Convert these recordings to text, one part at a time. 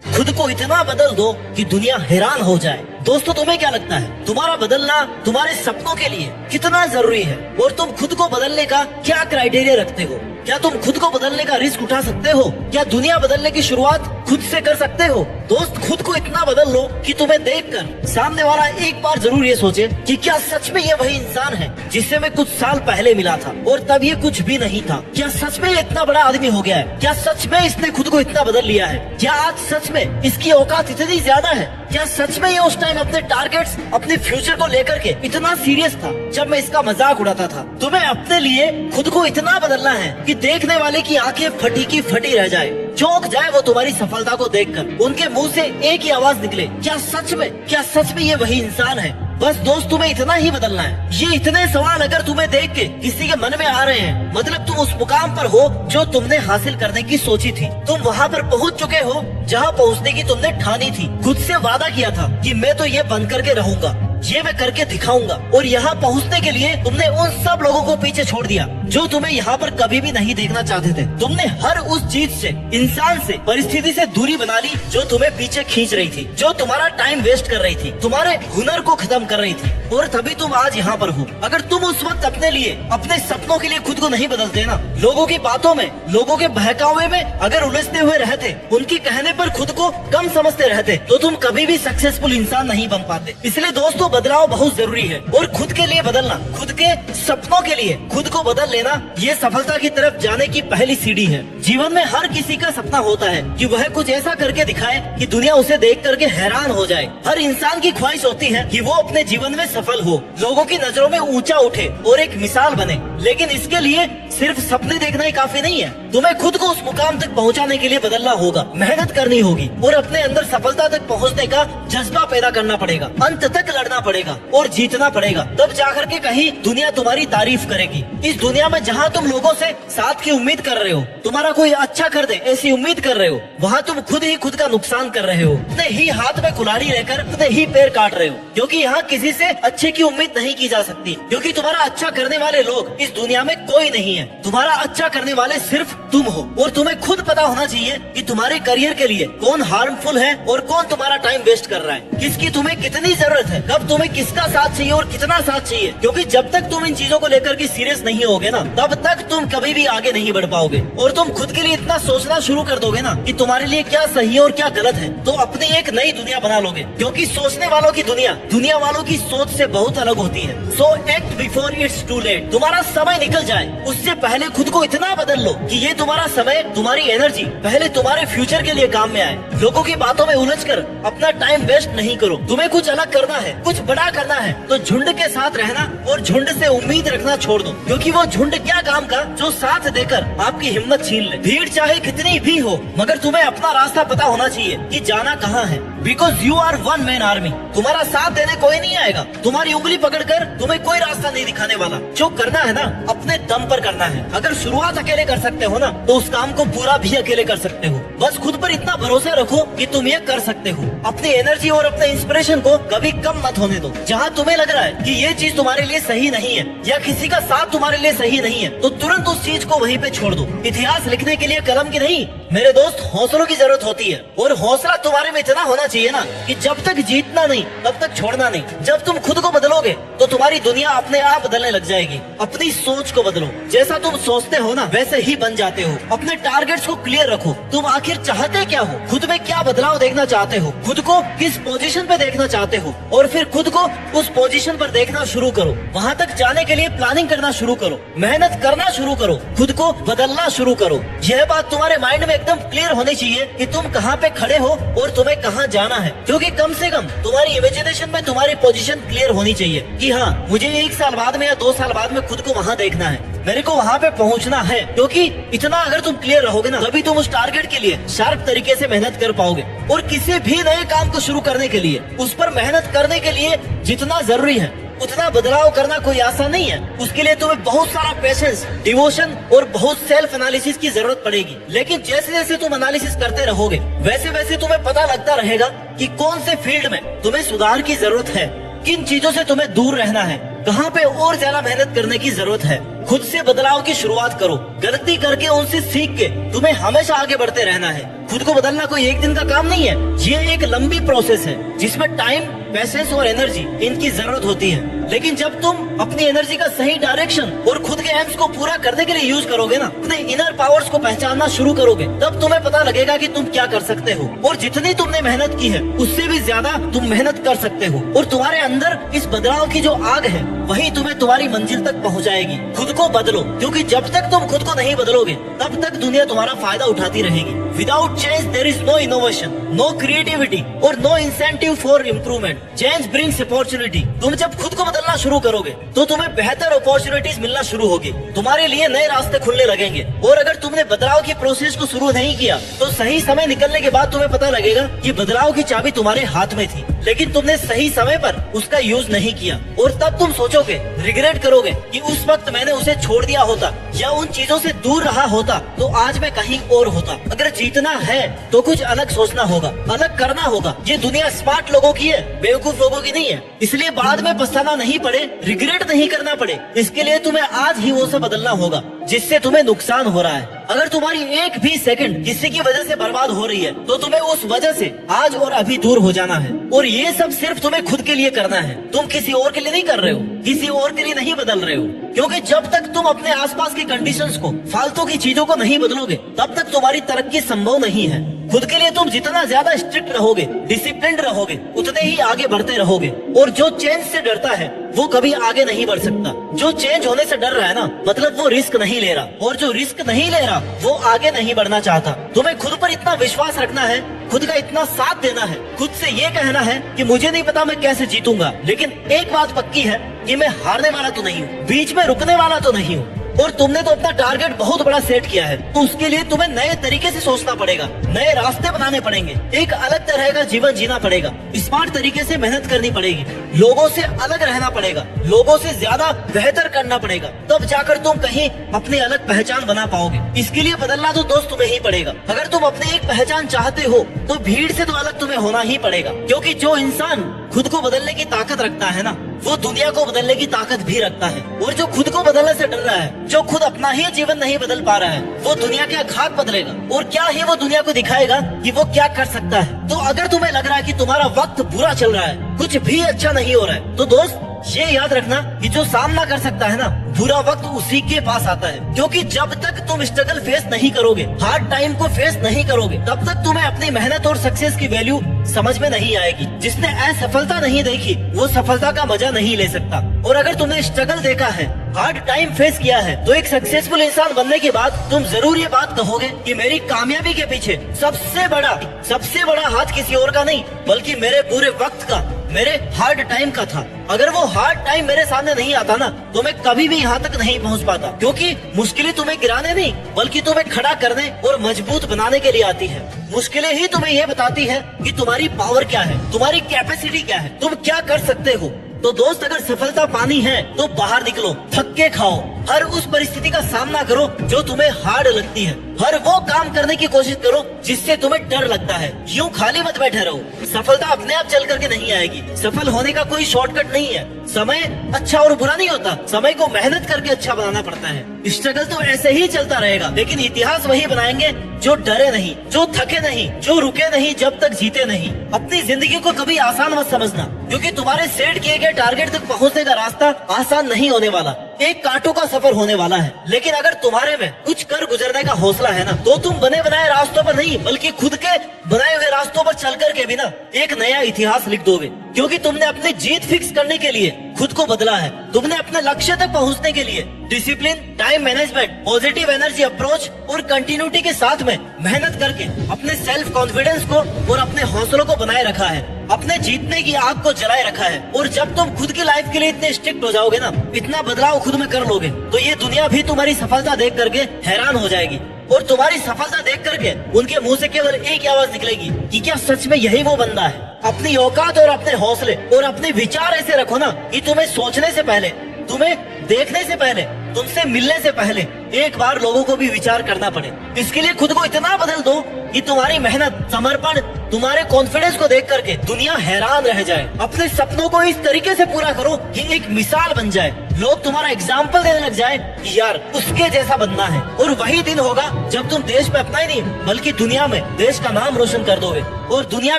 खुद को इतना बदल दो कि दुनिया हैरान हो जाए। दोस्तों, तुम्हें क्या लगता है तुम्हारा बदलना तुम्हारे सपनों के लिए कितना जरूरी है? और तुम खुद को बदलने का क्या क्राइटेरिया रखते हो? क्या तुम खुद को बदलने का रिस्क उठा सकते हो? क्या दुनिया बदलने की शुरुआत खुद से कर सकते हो? दोस्त, खुद को इतना बदल लो कि तुम्हें देखकर सामने वाला एक बार जरूर ये सोचे कि क्या सच में ये वही इंसान है जिससे मैं कुछ साल पहले मिला था और तब ये कुछ भी नहीं था? क्या सच में ये इतना बड़ा आदमी हो गया है? क्या सच में इसने खुद को इतना बदल लिया है? क्या आज सच में इसकी औकात इतनी ज्यादा है? क्या सच में ये उस टाइम अपने टारगेट्स, अपने फ्यूचर को लेकर के इतना सीरियस था जब मैं इसका मजाक उड़ाता था? तुम्हें अपने लिए खुद को इतना बदलना है कि देखने वाले की आंखें फटी की फटी रह जाए, चौंक जाए वो तुम्हारी सफलता को देखकर। उनके मुंह से एक ही आवाज निकले, क्या सच में ये वही इंसान है? बस दोस्त, तुम्हें इतना ही बदलना है। ये इतने सवाल अगर तुम्हें देख के किसी के मन में आ रहे हैं, मतलब तुम उस मुकाम पर हो जो तुमने हासिल करने की सोची थी। तुम वहाँ पर पहुँच चुके हो जहाँ पहुँचने की तुमने ठानी थी। खुद से वादा किया था कि मैं तो ये बन करके रहूंगा, ये मैं करके दिखाऊंगा। और यहाँ पहुँचने के लिए तुमने उन सब लोगों को पीछे छोड़ दिया जो तुम्हें यहाँ पर कभी भी नहीं देखना चाहते थे। तुमने हर उस चीज से, इंसान से, परिस्थिति से दूरी बना ली जो तुम्हें पीछे खींच रही थी, जो तुम्हारा टाइम वेस्ट कर रही थी, तुम्हारे हुनर को खत्म कर रही थी। और तभी तुम आज यहाँ पर हो। अगर तुम उस वक्त अपने लिए, अपने सपनों के लिए खुद को नहीं बदलते ना, लोगों की बातों में, लोगों के बहकावे में अगर उलझते हुए रहते, उनके कहने पर खुद को कम समझते रहते, तो तुम कभी भी सक्सेसफुल इंसान नहीं बन पाते। इसलिए दोस्तों, बदलाव बहुत जरूरी है। और खुद के लिए बदलना, खुद के सपनों के लिए खुद को बदल लेना, ये सफलता की तरफ जाने की पहली सीढ़ी है। जीवन में हर किसी का सपना होता है कि वह कुछ ऐसा करके दिखाए कि दुनिया उसे देख करके हैरान हो जाए। हर इंसान की ख्वाहिश होती है कि वो अपने जीवन में सफल हो, लोगों की नजरों में ऊंचा उठे और एक मिसाल बने। लेकिन इसके लिए सिर्फ सपने देखना ही काफी नहीं है। तुम्हें खुद को उस मुकाम तक पहुंचाने के लिए बदलना होगा, मेहनत करनी होगी और अपने अंदर सफलता तक पहुंचने का जज्बा पैदा करना पड़ेगा। अंत तक लड़ना पड़ेगा और जीतना पड़ेगा, तब जाकर के कहीं दुनिया तुम्हारी तारीफ करेगी। इस दुनिया में जहाँ तुम लोगों से साथ की उम्मीद कर रहे हो, तुम्हारा कोई अच्छा कर दे ऐसी उम्मीद कर रहे हो, वहाँ तुम खुद ही खुद का नुकसान कर रहे हो। अपने ही हाथ में कुल्हाड़ी रहकर अपने ही पैर काट रहे हो, क्योंकि यहाँ किसी से अच्छे की उम्मीद नहीं की जा सकती, क्योंकि तुम्हारा अच्छा करने वाले लोग इस दुनिया में कोई नहीं है। तुम्हारा अच्छा करने वाले सिर्फ तुम हो। और तुम्हें खुद पता होना चाहिए कि तुम्हारे करियर के लिए कौन हार्मफुल है और कौन तुम्हारा टाइम वेस्ट कर रहा है, किसकी तुम्हें कितनी जरूरत है, कब तुम्हें किसका साथ चाहिए और कितना साथ चाहिए। क्योंकि जब तक तुम इन चीजों को लेकर के सीरियस नहीं होगे ना, तब तक तुम कभी भी आगे नहीं बढ़ पाओगे। और तुम खुद के लिए इतना सोचना शुरू कर दोगे ना कि तुम्हारे लिए क्या सही है और क्या गलत है, तो अपनी एक नई दुनिया बना लोगे। क्योंकि सोचने वालों की दुनिया वालों की सोच से बहुत अलग होती है। So act before it's too late. तुम्हारा समय निकल जाए उससे पहले खुद को इतना बदल लो कि ये तुम्हारा समय, तुम्हारी एनर्जी पहले तुम्हारे फ्यूचर के लिए काम में आए। लोगों की बातों में उलझकर अपना टाइम वेस्ट नहीं करो। तुम्हें कुछ अलग करना है, कुछ बड़ा करना है, तो झुंड के साथ रहना और झुंड से उम्मीद रखना छोड़ दो। क्योंकि वो झुंड क्या काम का जो साथ देकर आपकी हिम्मत छीन ले। भीड़ चाहे कितनी भी हो, मगर तुम्हें अपना रास्ता पता होना चाहिए कि जाना कहाँ है। Because you are one man army. तुम्हारा साथ देने कोई नहीं आएगा, तुम्हारी उंगली पकड़कर तुम्हें कोई रास्ता नहीं दिखाने वाला। जो करना है ना, अपने दम पर करना है। अगर शुरुआत अकेले कर सकते हो ना, तो उस काम को पूरा भी अकेले कर सकते हो। बस खुद पर इतना भरोसा रखो कि तुम ये कर सकते हो। अपनी एनर्जी और अपने इंस्पिरेशन को कभी कम मत होने दो। जहाँ तुम्हें लग रहा है कि ये चीज तुम्हारे लिए सही नहीं है या किसी का साथ तुम्हारे लिए सही नहीं है, तो तुरंत उस चीज को वहीं पे छोड़ दो। इतिहास लिखने के लिए कलम की नहीं, मेरे दोस्त, हौसलों की जरूरत होती है। और हौसला तुम्हारे में इतना होना चाहिए ना कि जब तक जीतना नहीं तब तक छोड़ना नहीं। जब तुम खुद को बदलोगे तो तुम्हारी दुनिया अपने आप बदलने लग जाएगी। अपनी सोच को बदलो, जैसा तुम सोचते हो ना वैसे ही बन जाते हो। अपने टारगेट्स को क्लियर रखो। तुम आखिर चाहते क्या हो, खुद में क्या बदलाव देखना चाहते हो, खुद को किस पोजीशन पे देखना चाहते हो, और फिर खुद को उस पोजीशन पर देखना शुरू करो। वहाँ तक जाने के लिए प्लानिंग करना शुरू करो, मेहनत करना शुरू करो, खुद को बदलना शुरू करो। यह बात तुम्हारे माइंड में एकदम क्लियर होनी चाहिए कि तुम कहाँ पे खड़े हो और तुम्हें कहाँ जाना है। क्योंकि कम से कम तुम्हारी इमेजिनेशन में तुम्हारी पोजीशन क्लियर होनी चाहिए कि हाँ, मुझे 1 साल बाद में या 2 साल बाद में खुद को वहाँ देखना है, मेरे को वहाँ पे पहुँचना है। क्योंकि इतना अगर तुम क्लियर रहोगे ना, तभी तुम उस टारगेट के लिए शार्प तरीके से मेहनत कर पाओगे। और किसी भी नए काम को शुरू करने के लिए, उस पर मेहनत करने के लिए जितना जरूरी है उतना बदलाव करना कोई आसान नहीं है। उसके लिए तुम्हें बहुत सारा पेशेंस, डिवोशन और बहुत सेल्फ एनालिसिस की जरूरत पड़ेगी। लेकिन जैसे जैसे तुम एनालिसिस करते रहोगे, वैसे वैसे तुम्हें पता लगता रहेगा कि कौन से फील्ड में तुम्हें सुधार की जरूरत है, किन चीजों से तुम्हें दूर रहना है, कहाँ पे और ज्यादा मेहनत करने की जरूरत है। खुद से बदलाव की शुरुआत करो। गलती करके उनसे सीख के तुम्हें हमेशा आगे बढ़ते रहना है। खुद को बदलना कोई एक दिन का काम नहीं है, ये एक लंबी प्रोसेस है जिसमें टाइम, पैसेंस और एनर्जी इनकी जरूरत होती है। लेकिन जब तुम अपनी एनर्जी का सही डायरेक्शन और खुद के एम्स को पूरा करने के लिए यूज करोगे ना, अपने इनर पावर्स को पहचानना शुरू करोगे, तब तुम्हें पता लगेगा कि तुम क्या कर सकते हो और जितनी तुमने मेहनत की है उससे भी ज्यादा तुम मेहनत कर सकते हो। और तुम्हारे अंदर इस बदलाव की जो आग है वही तुम्हें तुम्हारी मंजिल तक पहुंचाएगी। खुद को बदलो, क्योंकि जब तक तुम खुद को नहीं बदलोगे तब तक दुनिया तुम्हारा फायदा उठाती रहेगी। Without change there is no innovation, no creativity और no incentive for improvement. Change brings opportunity. तुम जब खुद को बदलना शुरू करोगे तो तुम्हें बेहतर अपॉर्चुनिटीज मिलना शुरू होगी, तुम्हारे लिए नए रास्ते खुलने लगेंगे। और अगर तुमने बदलाव की प्रोसेस को शुरू नहीं किया तो सही समय निकलने के बाद तुम्हें पता लगेगा कि बदलाव की चाबी तुम्हारे हाथ में थी, लेकिन तुमने सही समय पर उसका यूज नहीं किया। और तब तुम सोचोगे, रिग्रेट करोगे कि उस वक्त मैंने उसे छोड़ दिया होता या उन चीजों से दूर रहा होता तो आज मैं कहीं और होता। अगर जीतना है तो कुछ अलग सोचना होगा, अलग करना होगा। ये दुनिया स्मार्ट लोगों की है, बेवकूफ लोगों की नहीं है। इसलिए बाद में पछताना नहीं पड़े, रिग्रेट नहीं करना पड़े, इसके लिए तुम्हें आज ही वो सब बदलना होगा जिससे तुम्हें नुकसान हो रहा है। अगर तुम्हारी एक भी सेकंड किसी की वजह से बर्बाद हो रही है तो तुम्हें उस वजह से आज और अभी दूर हो जाना है। और ये सब सिर्फ तुम्हें खुद के लिए करना है, तुम किसी और के लिए नहीं कर रहे हो, किसी और के लिए नहीं बदल रहे हो। क्योंकि जब तक तुम अपने आसपास की कंडीशंस को, फालतू की चीजों को नहीं बदलोगे तब तक तुम्हारी तरक्की संभव नहीं है। खुद के लिए तुम जितना ज्यादा स्ट्रिक्ट रहोगे, डिसिप्लिन रहोगे, उतने ही आगे बढ़ते रहोगे। और जो चेंज से डरता है वो कभी आगे नहीं बढ़ सकता। जो चेंज होने से डर रहा है ना, मतलब वो रिस्क नहीं ले रहा, और जो रिस्क नहीं ले रहा वो आगे नहीं बढ़ना चाहता। तुम्हें खुद पर इतना विश्वास रखना है, खुद का इतना साथ देना है, खुद से ये कहना है कि मुझे नहीं पता मैं कैसे जीतूंगा, लेकिन एक बात पक्की है कि मैं हारने वाला तो नहीं हूँ, बीच में रुकने वाला तो नहीं हूँ। और तुमने तो अपना टारगेट बहुत बड़ा सेट किया है, तो उसके लिए तुम्हें नए तरीके से सोचना पड़ेगा, नए रास्ते बनाने पड़ेंगे, एक अलग तरह का जीवन जीना पड़ेगा, स्मार्ट तरीके से मेहनत करनी पड़ेगी, लोगों से अलग रहना पड़ेगा, लोगों से ज्यादा बेहतर करना पड़ेगा, तब जाकर तुम कहीं अपनी अलग पहचान बना पाओगे। इसके लिए बदलना तो दोस्त तुम्हें ही पड़ेगा। अगर तुम अपनी एक पहचान चाहते हो तो भीड़ से तो अलग तुम्हें होना ही पड़ेगा, क्योंकि जो इंसान खुद को बदलने की ताकत रखता है ना, वो दुनिया को बदलने की ताकत भी रखता है। और जो खुद को बदलने से डर रहा है, जो खुद अपना ही जीवन नहीं बदल पा रहा है, वो दुनिया के खाक बदलेगा और क्या ही वो दुनिया को दिखाएगा कि वो क्या कर सकता है। तो अगर तुम्हें लग रहा है कि तुम्हारा वक्त बुरा चल रहा है, कुछ भी अच्छा नहीं हो रहा है, तो दोस्त ये याद रखना कि जो सामना कर सकता है ना, बुरा वक्त उसी के पास आता है। क्योंकि जब तक तुम स्ट्रगल फेस नहीं करोगे, हार्ड टाइम को फेस नहीं करोगे, तब तक तुम्हें अपनी मेहनत और सक्सेस की वैल्यू समझ में नहीं आएगी। जिसने असफलता नहीं देखी वो सफलता का मजा नहीं ले सकता। और अगर तुमने स्ट्रगल देखा है, हार्ड टाइम फेस किया है, तो एक सक्सेसफुल इंसान बनने के बाद तुम जरूर ये बात कहोगे कि मेरी कामयाबी के पीछे सबसे बड़ा हाथ किसी और का नहीं, बल्कि मेरे बुरे वक्त का, मेरे हार्ड टाइम का था। अगर वो हार्ड टाइम मेरे सामने नहीं आता ना, तो मैं कभी भी यहाँ तक नहीं पहुँच पाता। क्योंकि मुश्किलें तुम्हें गिराने नहीं, बल्कि तुम्हें खड़ा करने और मजबूत बनाने के लिए आती है। मुश्किलें ही तुम्हें ये बताती है कि तुम्हारी पावर क्या है, तुम्हारी कैपेसिटी क्या है, तुम क्या कर सकते हो। तो दोस्त, अगर सफलता पानी है तो बाहर निकलो, थक्के खाओ, हर उस परिस्थिति का सामना करो जो तुम्हें हार्ड लगती है, हर वो काम करने की कोशिश करो जिससे तुम्हें डर लगता है। यूं खाली मत बैठे रहो। सफलता अपने आप चल करके नहीं आएगी, सफल होने का कोई शॉर्टकट नहीं है। समय अच्छा और बुरा नहीं होता, समय को मेहनत करके अच्छा बनाना पड़ता है। स्ट्रगल तो ऐसे ही चलता रहेगा, लेकिन इतिहास वही बनाएंगे जो डरे नहीं, जो थके नहीं, जो रुके नहीं जब तक जीते नहीं। अपनी जिंदगी को कभी आसान मत समझना, क्योंकि तुम्हारे सेट किए गए टारगेट तक पहुँचने का रास्ता आसान नहीं होने वाला, एक कांटों का सफर होने वाला है। लेकिन अगर तुम्हारे में कुछ कर गुजरने का हौसला है ना, तो तुम बने बनाए रास्तों पर नहीं, बल्कि खुद के बनाए हुए रास्तों पर चल करके भी ना एक नया इतिहास लिख दोगे। क्योंकि तुमने अपनी जीत फिक्स करने के लिए खुद को बदला है, तुमने अपने लक्ष्य तक पहुंचने के लिए discipline, time management, positive energy approach और कंटिन्यूटी के साथ में मेहनत करके अपने सेल्फ कॉन्फिडेंस को और अपने हौसलों को बनाए रखा है, अपने जीतने की आग को जलाए रखा है। और जब तुम खुद की लाइफ के लिए इतने स्ट्रिक्ट हो जाओगे ना, इतना बदलाव खुद में कर लोगे, तो ये दुनिया भी तुम्हारी सफलता देख करके हैरान हो जाएगी। और तुम्हारी सफलता देख करके उनके मुंह से केवल एक ही आवाज निकलेगी कि क्या सच में यही वो बंदा है। अपनी औकात और अपने हौसले और अपने विचार ऐसे रखो ना कि तुम्हें सोचने से पहले तुम्हें देखने से पहले, तुमसे मिलने से पहले एक बार लोगों को भी विचार करना पड़े। इसके लिए खुद को इतना बदल दो कि तुम्हारी मेहनत, समर्पण, तुम्हारे कॉन्फिडेंस को देख करके दुनिया हैरान रह जाए। अपने सपनों को इस तरीके से पूरा करो कि एक मिसाल बन जाए, लोग तुम्हारा एग्जाम्पल देने लग जाए कि यार उसके जैसा बनना है। और वही दिन होगा जब तुम देश में अपना ही नहीं बल्कि दुनिया में देश का नाम रोशन कर दोगे और दुनिया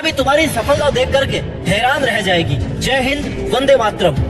भी तुम्हारी सफलता देख करके हैरान रह जाएगी। जय हिंद, वंदे मातरम।